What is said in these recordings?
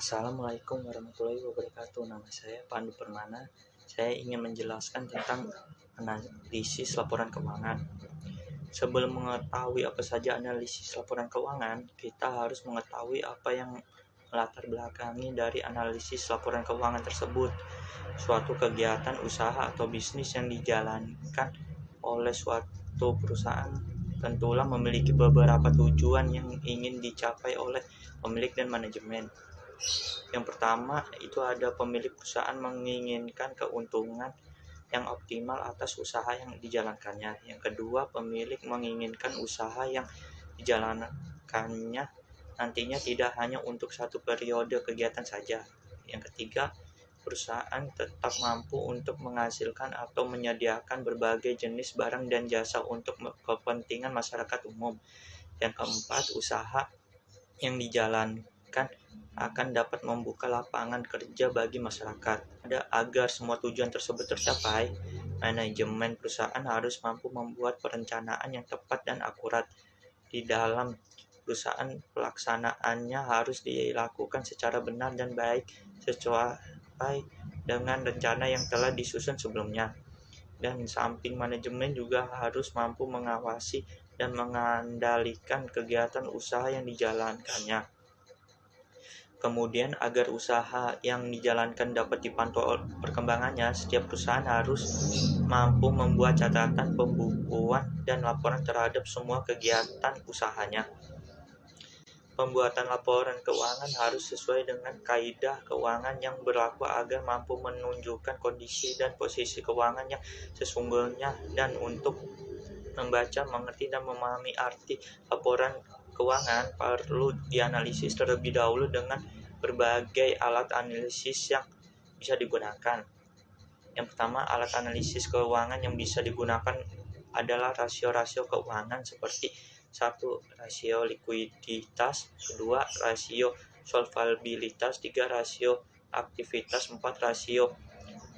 Assalamualaikum warahmatullahi wabarakatuh. Nama saya Pandu Permana. Saya ingin menjelaskan tentang analisis laporan keuangan. Sebelum mengetahui apa saja analisis laporan keuangan, kita harus mengetahui apa yang melatar belakangi dari analisis laporan keuangan tersebut. Suatu kegiatan usaha atau bisnis yang dijalankan oleh suatu perusahaan tentulah memiliki beberapa tujuan yang ingin dicapai oleh pemilik dan manajemen. Yang pertama itu ada pemilik perusahaan menginginkan keuntungan yang optimal atas usaha yang dijalankannya. Yang kedua, pemilik menginginkan usaha yang dijalankannya nantinya tidak hanya untuk satu periode kegiatan saja. Yang ketiga, perusahaan tetap mampu untuk menghasilkan atau menyediakan berbagai jenis barang dan jasa untuk kepentingan masyarakat umum. Yang keempat, usaha yang dijalankan akan dapat membuka lapangan kerja bagi masyarakat. Agar semua tujuan tersebut tercapai, manajemen perusahaan harus mampu membuat perencanaan yang tepat dan akurat. Di dalam perusahaan, pelaksanaannya harus dilakukan secara benar dan baik sesuai dengan rencana yang telah disusun sebelumnya. Dan samping manajemen juga harus mampu mengawasi dan mengendalikan kegiatan usaha yang dijalankannya. Kemudian, agar usaha yang dijalankan dapat dipantau perkembangannya, setiap perusahaan harus mampu membuat catatan pembukuan dan laporan terhadap semua kegiatan usahanya. Pembuatan laporan keuangan harus sesuai dengan kaidah keuangan yang berlaku agar mampu menunjukkan kondisi dan posisi keuangan yang sesungguhnya. Dan untuk membaca, mengerti, dan memahami arti laporan keuangan perlu dianalisis terlebih dahulu dengan berbagai alat analisis yang bisa digunakan. Yang pertama, alat analisis keuangan yang bisa digunakan adalah rasio-rasio keuangan seperti 1. Rasio likuiditas, 2. Rasio solvabilitas, 3. Rasio aktivitas, 4. Rasio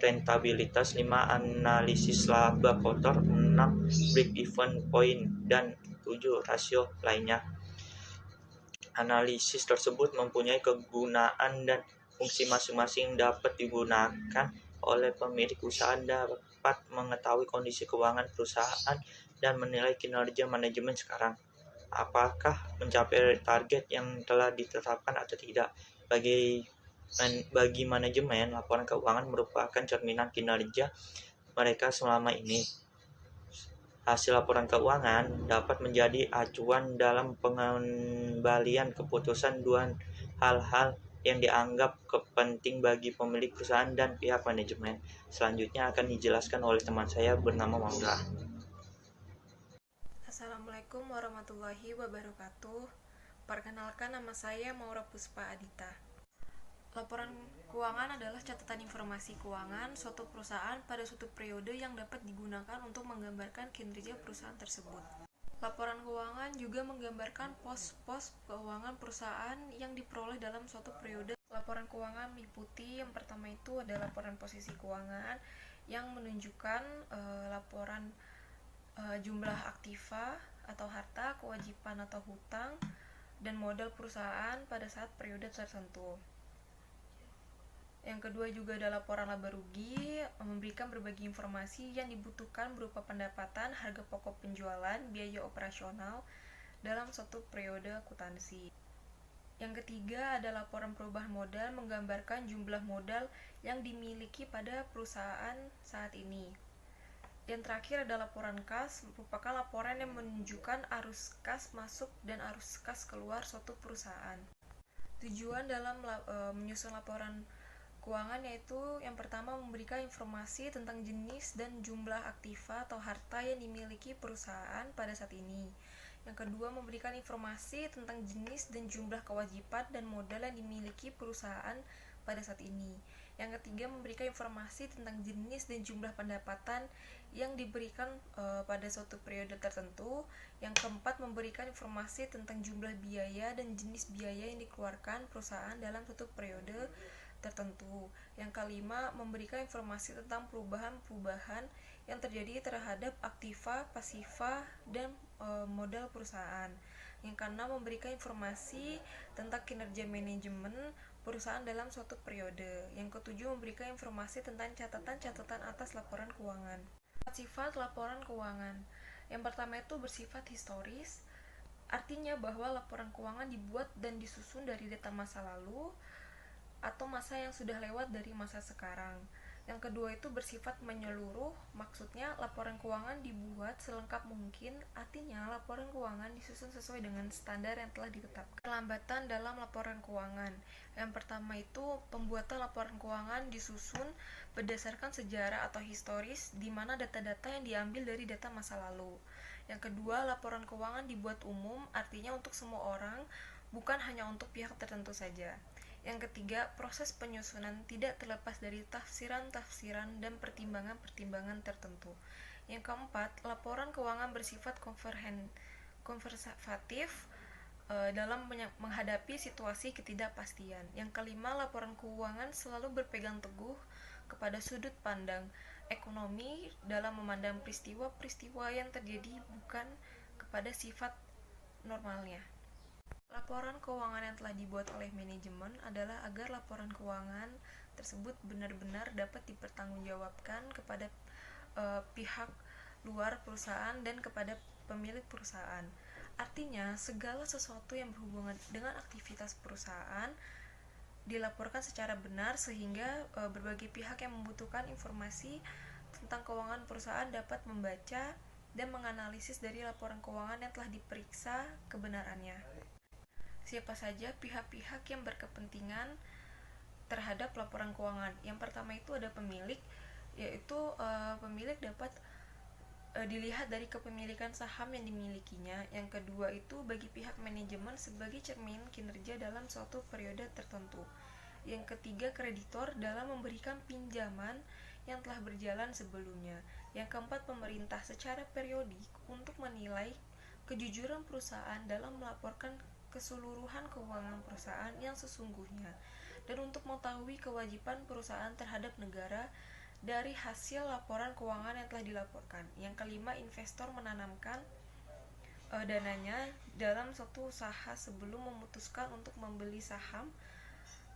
rentabilitas, 5. Analisis laba kotor, 6. Break even point, dan 7. Rasio lainnya. Analisis tersebut mempunyai kegunaan dan fungsi masing-masing yang dapat digunakan oleh pemilik usaha dapat mengetahui kondisi keuangan perusahaan dan menilai kinerja manajemen sekarang. Apakah mencapai target yang telah ditetapkan atau tidak. Bagi manajemen, laporan keuangan merupakan cerminan kinerja mereka selama ini. Hasil laporan keuangan dapat menjadi acuan dalam pengembalian keputusan dua hal-hal yang dianggap penting bagi pemilik perusahaan dan pihak manajemen. Selanjutnya akan dijelaskan oleh teman saya bernama Maura. Assalamualaikum warahmatullahi wabarakatuh. Perkenalkan, nama saya Maura Puspa Adita. Laporan keuangan adalah catatan informasi keuangan suatu perusahaan pada suatu periode yang dapat digunakan untuk menggambarkan kinerja perusahaan tersebut. Laporan keuangan juga menggambarkan pos-pos keuangan perusahaan yang diperoleh dalam suatu periode. Laporan keuangan meliputi yang pertama itu ada laporan posisi keuangan yang menunjukkan laporan jumlah aktiva atau harta, kewajiban atau hutang, dan modal perusahaan pada saat periode tertentu. Yang kedua juga ada laporan laba rugi, memberikan berbagai informasi yang dibutuhkan berupa pendapatan, harga pokok penjualan, biaya operasional dalam suatu periode akuntansi. Yang ketiga ada laporan perubahan modal, menggambarkan jumlah modal yang dimiliki pada perusahaan saat ini. Yang terakhir ada laporan kas, merupakan laporan yang menunjukkan arus kas masuk dan arus kas keluar suatu perusahaan. Tujuan dalam menyusun laporan keuangan yaitu yang pertama memberikan informasi tentang jenis dan jumlah aktiva atau harta yang dimiliki perusahaan pada saat ini. Yang kedua, memberikan informasi tentang jenis dan jumlah kewajiban dan modal yang dimiliki perusahaan pada saat ini. Yang ketiga, memberikan informasi tentang jenis dan jumlah pendapatan yang diberikan pada suatu periode tertentu. Yang keempat, memberikan informasi tentang jumlah biaya dan jenis biaya yang dikeluarkan perusahaan dalam suatu periode tertentu. Yang kelima, memberikan informasi tentang perubahan-perubahan yang terjadi terhadap aktiva, pasiva, dan modal perusahaan. Yang keenam, memberikan informasi tentang kinerja manajemen perusahaan dalam suatu periode. Yang ketujuh, memberikan informasi tentang catatan-catatan atas laporan keuangan. Sifat laporan keuangan. Yang pertama itu bersifat historis, artinya bahwa laporan keuangan dibuat dan disusun dari data masa lalu atau masa yang sudah lewat dari masa sekarang. Yang kedua itu bersifat menyeluruh, maksudnya laporan keuangan dibuat selengkap mungkin, artinya laporan keuangan disusun sesuai dengan standar yang telah ditetapkan. Kelambatan dalam laporan keuangan. Yang pertama itu pembuatan laporan keuangan disusun berdasarkan sejarah atau historis, di mana data-data yang diambil dari data masa lalu. Yang kedua, laporan keuangan dibuat umum, artinya untuk semua orang, bukan hanya untuk pihak tertentu saja. Yang ketiga, proses penyusunan tidak terlepas dari tafsiran-tafsiran dan pertimbangan-pertimbangan tertentu. Yang keempat, laporan keuangan bersifat konservatif dalam menghadapi situasi ketidakpastian. Yang kelima, laporan keuangan selalu berpegang teguh kepada sudut pandang ekonomi dalam memandang peristiwa-peristiwa yang terjadi, bukan kepada sifat normalnya. Laporan keuangan yang telah dibuat oleh manajemen adalah agar laporan keuangan tersebut benar-benar dapat dipertanggungjawabkan kepada pihak luar perusahaan dan kepada pemilik perusahaan. Artinya, segala sesuatu yang berhubungan dengan aktivitas perusahaan dilaporkan secara benar sehingga berbagai pihak yang membutuhkan informasi tentang keuangan perusahaan dapat membaca dan menganalisis dari laporan keuangan yang telah diperiksa kebenarannya. Siapa saja pihak-pihak yang berkepentingan terhadap laporan keuangan? Yang pertama itu ada pemilik, yaitu pemilik dapat dilihat dari kepemilikan saham yang dimilikinya. Yang kedua itu bagi pihak manajemen sebagai cermin kinerja dalam suatu periode tertentu. Yang ketiga, kreditor dalam memberikan pinjaman yang telah berjalan sebelumnya. Yang keempat, pemerintah secara periodik untuk menilai kejujuran perusahaan dalam melaporkan keseluruhan keuangan perusahaan yang sesungguhnya, dan untuk mengetahui kewajiban perusahaan terhadap negara dari hasil laporan keuangan yang telah dilaporkan. Yang kelima, investor menanamkan dananya dalam suatu usaha sebelum memutuskan untuk membeli saham,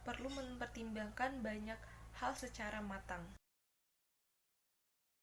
perlu mempertimbangkan banyak hal secara matang.